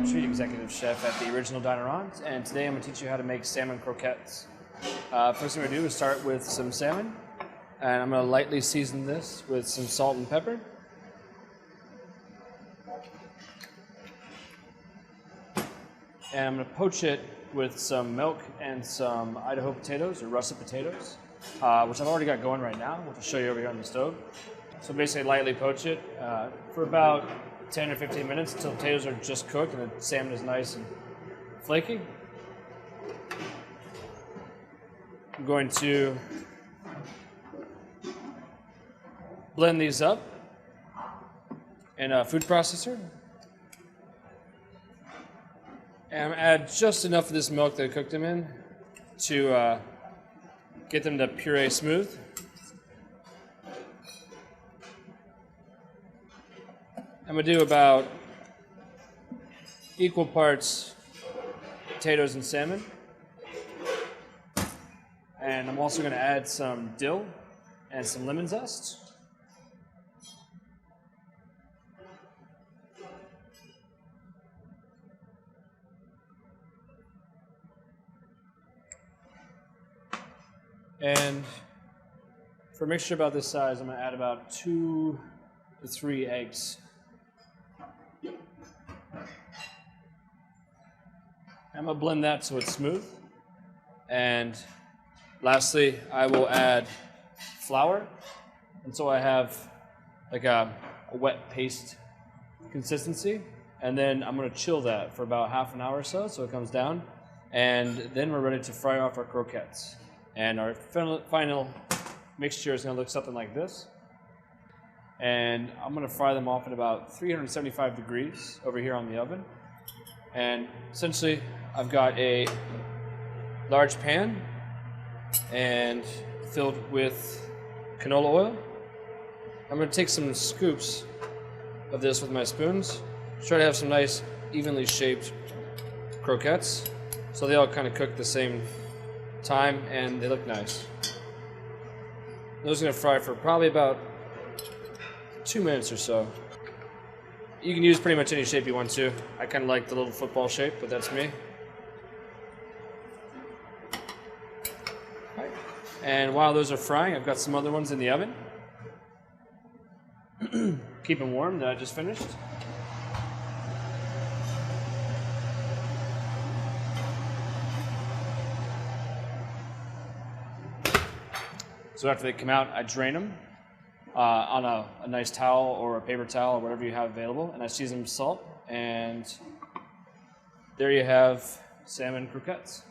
Crabtree, Executive Chef at the Original Diner On, and today I'm going to teach you how to make salmon croquettes. First thing we're going to do is start with some salmon, and I'm going to lightly season this with some salt and pepper. And I'm going to poach it with some milk and some Idaho potatoes, or russet potatoes, which I've already got going right now, which I'll show you over here on the stove. So basically lightly poach it for about 10 or 15 minutes until the potatoes are just cooked and the salmon is nice and flaky. I'm going to blend these up in a food processor. And I'm going to add just enough of this milk that I cooked them in to get them to puree smooth. I'm going to do about equal parts potatoes and salmon. And I'm also going to add some dill and some lemon zest. And for a mixture about this size, I'm going to add about 2 to 3 eggs. I'm going to blend that so it's smooth. And lastly, I will add flour until I have like a wet paste consistency. And then I'm going to chill that for about half an hour or so it comes down. And then we're ready to fry off our croquettes. And our final mixture is going to look something like this. And I'm going to fry them off at about 375 degrees over here on the oven. And essentially, I've got a large pan and filled with canola oil. I'm going to take some scoops of this with my spoons. Try to have some nice, evenly shaped croquettes so they all kind of cook the same time and they look nice. Those are going to fry for probably about 2 minutes or so. You can use pretty much any shape you want to. I kind of like the little football shape, but that's me. Right. And while those are frying, I've got some other ones in the oven. Keep them warm that I just finished. So after they come out, I drain them on a nice towel or a paper towel or whatever you have available, and I season them with salt, and there you have salmon croquettes.